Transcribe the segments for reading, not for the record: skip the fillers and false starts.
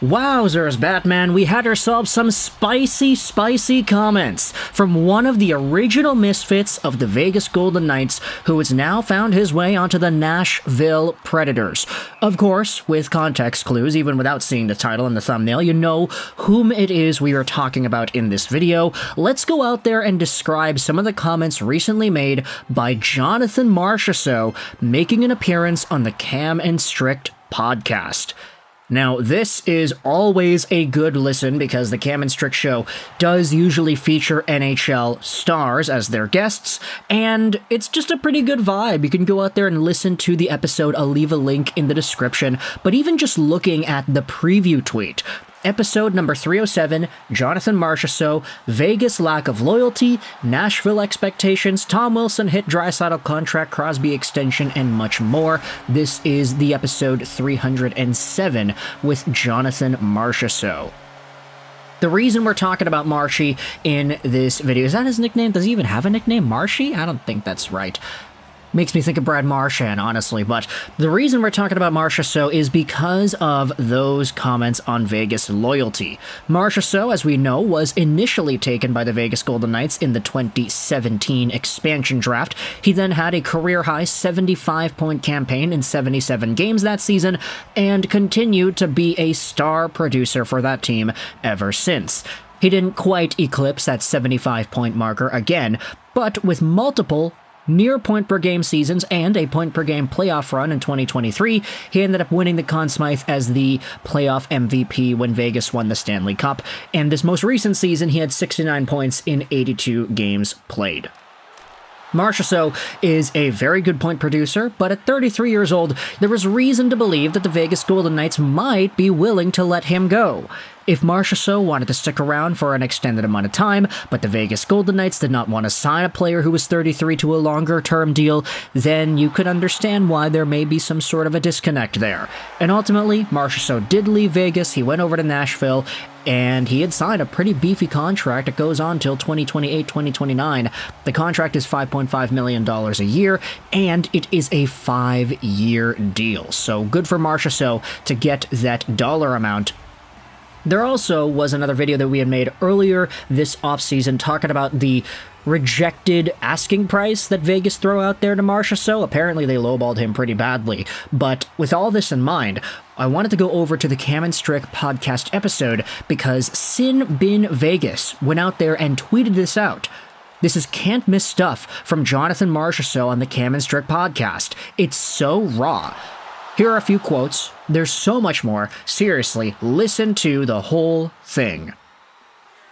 Wowzers, Batman, we had ourselves some spicy comments from one of the original misfits of the Vegas Golden Knights who has now found his way onto the Nashville Predators. Of course, with context clues, even without seeing the title and the thumbnail, you know whom it is we are talking about in this video. Let's go out there and describe some of the comments recently made by Jonathan Marchessault making an appearance on the Cam and Strict podcast. Now, this is always a good listen because the Cam and Strick Show does usually feature NHL stars as their guests, and it's just a pretty good vibe. You can go out there and listen to the episode. I'll leave a link in the description, but even just looking at the preview tweet, episode number 307, Jonathan Marchessault, Vegas lack of loyalty, Nashville expectations, Tom Wilson hit Draisaitl contract, Crosby extension, and much more. This is the episode 307 with Jonathan Marchessault. The reason we're talking about Marshy in this video, is that his nickname? Does he even have a nickname? Marshy? I don't think that's right. Makes me think of Brad Marchand, honestly, but the reason we're talking about Marchessault is because of those comments on Vegas loyalty. Marchessault, as we know, was initially taken by the Vegas Golden Knights in the 2017 expansion draft. He then had a career-high 75-point campaign in 77 games that season, and continued to be a star producer for that team ever since. He didn't quite eclipse that 75-point marker again, but with multiple near point-per-game seasons and a point-per-game playoff run in 2023, he ended up winning the Conn Smythe as the playoff MVP when Vegas won the Stanley Cup, and this most recent season he had 69 points in 82 games played. Marchessault is a very good point producer, but at 33 years old, there was reason to believe that the Vegas Golden Knights might be willing to let him go. If Marchessault wanted to stick around for an extended amount of time, but the Vegas Golden Knights did not want to sign a player who was 33 to a longer-term deal, then you could understand why there may be some sort of a disconnect there. And ultimately, Marchessault did leave Vegas, he went over to Nashville, and he had signed a pretty beefy contract that goes on till 2028-2029. The contract is $5.5 million a year, and it is a 5-year deal. So good for Marchessault to get that dollar amount. There also was another video that we had made earlier this offseason talking about the rejected asking price that Vegas throw out there to Marchessault. Apparently they lowballed him pretty badly. But with all this in mind, I wanted to go over to the Cam and Strick podcast episode because Sin Bin Vegas went out there and tweeted this out. This is can't miss stuff from Jonathan Marchessault on the Cam and Strick podcast. It's so raw. Here are a few quotes. There's so much more. Seriously, listen to the whole thing.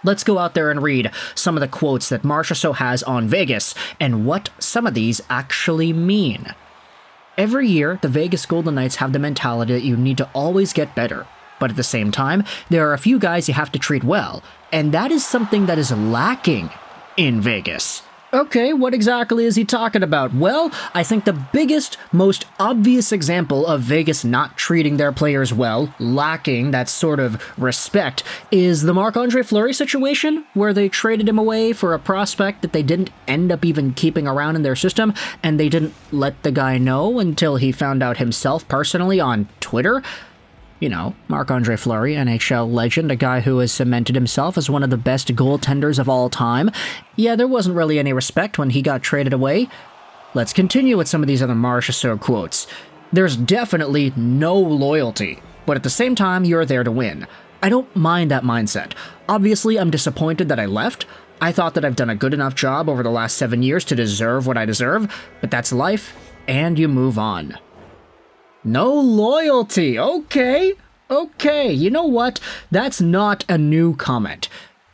Let's go out there and read some of the quotes that Marchessault has on Vegas and what some of these actually mean. Every year, the Vegas Golden Knights have the mentality that you need to always get better. But at the same time, there are a few guys you have to treat well, and that is something that is lacking in Vegas. Okay, what exactly is he talking about? Well, I think the biggest, most obvious example of Vegas not treating their players well, lacking that sort of respect, is the Marc-Andre Fleury situation, where they traded him away for a prospect that they didn't end up even keeping around in their system, and they didn't let the guy know until he found out himself personally on Twitter. You know, Marc-Andre Fleury, NHL legend, a guy who has cemented himself as one of the best goaltenders of all time. Yeah, there wasn't really any respect when he got traded away. Let's continue with some of these other Marchessault quotes. There's definitely no loyalty, but at the same time, you're there to win. I don't mind that mindset. Obviously, I'm disappointed that I left. I thought that I've done a good enough job over the last 7 years to deserve what I deserve, but that's life, and you move on. No loyalty. Okay, you know what? That's not a new comment.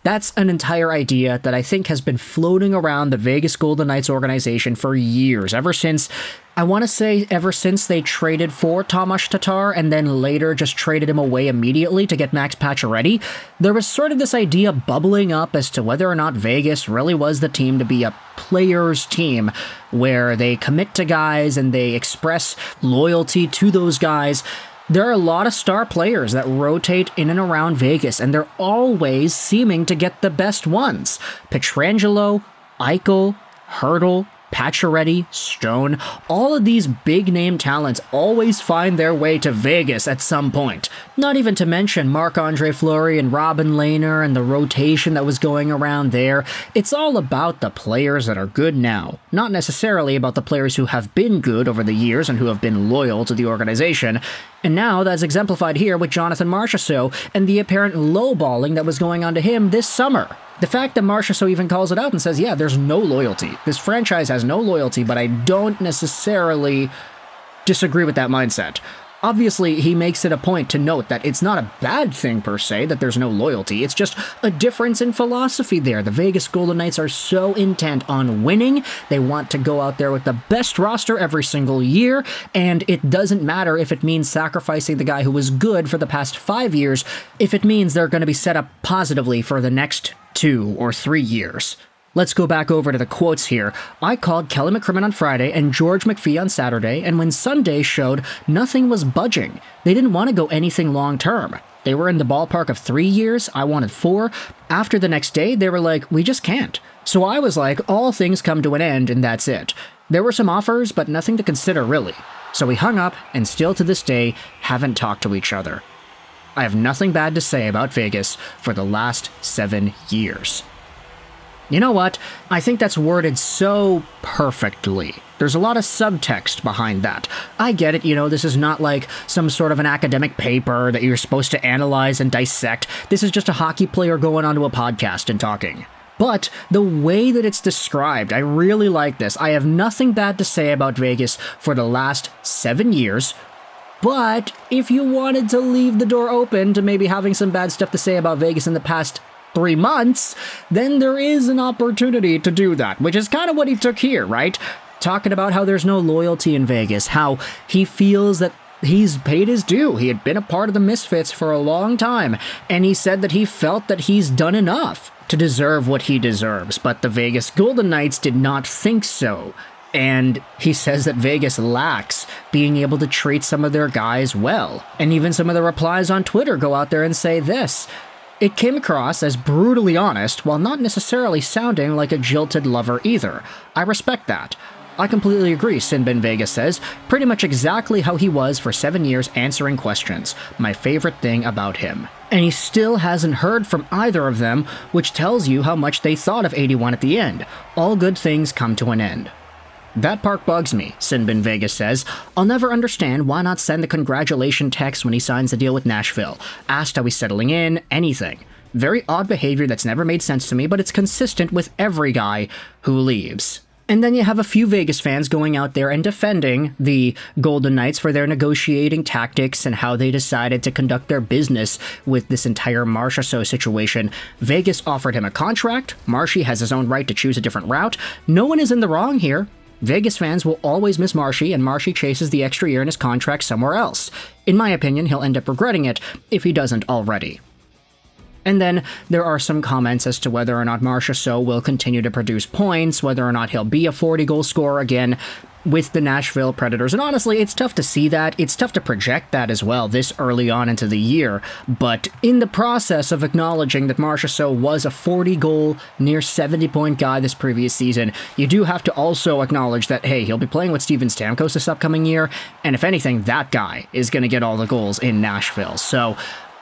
That's an entire idea that I think has been floating around the Vegas Golden Knights organization for years, ever since they traded for Tomas Tatar and then later just traded him away immediately to get Max Pacioretty. There was sort of this idea bubbling up as to whether or not Vegas really was the team to be a players' team, where they commit to guys and they express loyalty to those guys. There are a lot of star players that rotate in and around Vegas, and they're always seeming to get the best ones. Pietrangelo, Eichel, Hertl, Pacioretty, Stone, all of these big-name talents always find their way to Vegas at some point. Not even to mention Marc-Andre Fleury and Robin Lehner and the rotation that was going around there. It's all about the players that are good now, not necessarily about the players who have been good over the years and who have been loyal to the organization. And now that's exemplified here with Jonathan Marchessault and the apparent lowballing that was going on to him this summer. The fact that Marchessault even calls it out and says, yeah, there's no loyalty. This franchise has no loyalty, but I don't necessarily disagree with that mindset. Obviously, he makes it a point to note that it's not a bad thing per se that there's no loyalty. It's just a difference in philosophy there. The Vegas Golden Knights are so intent on winning. They want to go out there with the best roster every single year, and it doesn't matter if it means sacrificing the guy who was good for the past 5 years, if it means they're going to be set up positively for the next 2 or 3 years. Let's go back over to the quotes here. I called Kelly McCrimmon on Friday and George McPhee on Saturday, and when Sunday showed, nothing was budging. They didn't want to go anything long-term. They were in the ballpark of 3 years. I wanted 4. After the next day, they were like, we just can't. So I was like, all things come to an end, and that's it. There were some offers, but nothing to consider, really. So we hung up, and still to this day, haven't talked to each other. I have nothing bad to say about Vegas for the last 7 years. You know what? I think that's worded so perfectly. There's a lot of subtext behind that. I get it, this is not like some sort of an academic paper that you're supposed to analyze and dissect. This is just a hockey player going onto a podcast and talking. But the way that it's described, I really like this. I have nothing bad to say about Vegas for the last 7 years. But if you wanted to leave the door open to maybe having some bad stuff to say about Vegas in the past 3 months, then there is an opportunity to do that, which is kind of what he took here, right? Talking about how there's no loyalty in Vegas, how he feels that he's paid his due. He had been a part of the Misfits for a long time, and he said that he felt that he's done enough to deserve what he deserves, but the Vegas Golden Knights did not think so. And he says that Vegas lacks being able to treat some of their guys well. And even some of the replies on Twitter go out there and say this. It came across as brutally honest, while not necessarily sounding like a jilted lover either. I respect that. I completely agree, Sinbin Vegas says. Pretty much exactly how he was for 7 years answering questions. My favorite thing about him. And he still hasn't heard from either of them, which tells you how much they thought of 81 at the end. All good things come to an end. That part bugs me, Sinbin Vegas says. I'll never understand why not send the congratulation text when he signs the deal with Nashville. Asked how he's settling in, anything. Very odd behavior that's never made sense to me, but it's consistent with every guy who leaves. And then you have a few Vegas fans going out there and defending the Golden Knights for their negotiating tactics and how they decided to conduct their business with this entire Marchessault situation. Vegas offered him a contract. Marshy has his own right to choose a different route. No one is in the wrong here. Vegas fans will always miss Marshy, and Marshy chases the extra year in his contract somewhere else. In my opinion, he'll end up regretting it if he doesn't already. And then there are some comments as to whether or not Marchessault will continue to produce points, whether or not he'll be a 40-goal scorer again with the Nashville Predators. And honestly, it's tough to see that. It's tough to project that as well this early on into the year. But in the process of acknowledging that Marchessault was a 40-goal, near 70-point guy this previous season, you do have to also acknowledge that, hey, he'll be playing with Steven Stamkos this upcoming year. And if anything, that guy is going to get all the goals in Nashville. So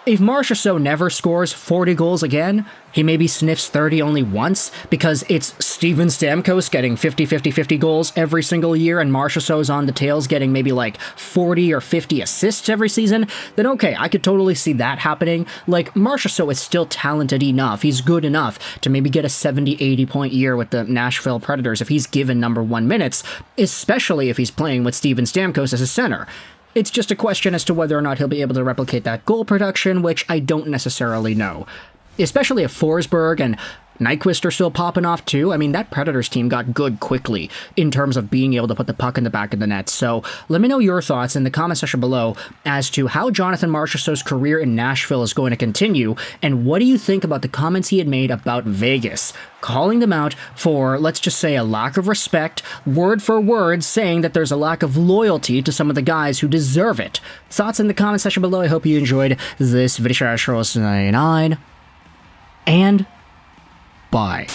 if Marchessault never scores 40 goals again, he maybe sniffs 30 only once because it's Steven Stamkos getting 50 goals every single year and Marchessault's on the tails getting maybe like 40 or 50 assists every season, then okay, I could totally see that happening. Like, Marchessault is still talented enough, he's good enough to maybe get a 70-80 point year with the Nashville Predators if he's given number 1 minutes, especially if he's playing with Steven Stamkos as a center. It's just a question as to whether or not he'll be able to replicate that goal production, which I don't necessarily know. Especially if Forsberg and Nyquist are still popping off too. I mean, that Predators team got good quickly in terms of being able to put the puck in the back of the net. So let me know your thoughts in the comment section below as to how Jonathan Marchessault's career in Nashville is going to continue, and what do you think about the comments he had made about Vegas, calling them out for, let's just say, a lack of respect, word for word saying that there's a lack of loyalty to some of the guys who deserve it. Thoughts in the comment section below. I hope you enjoyed this video. And bye.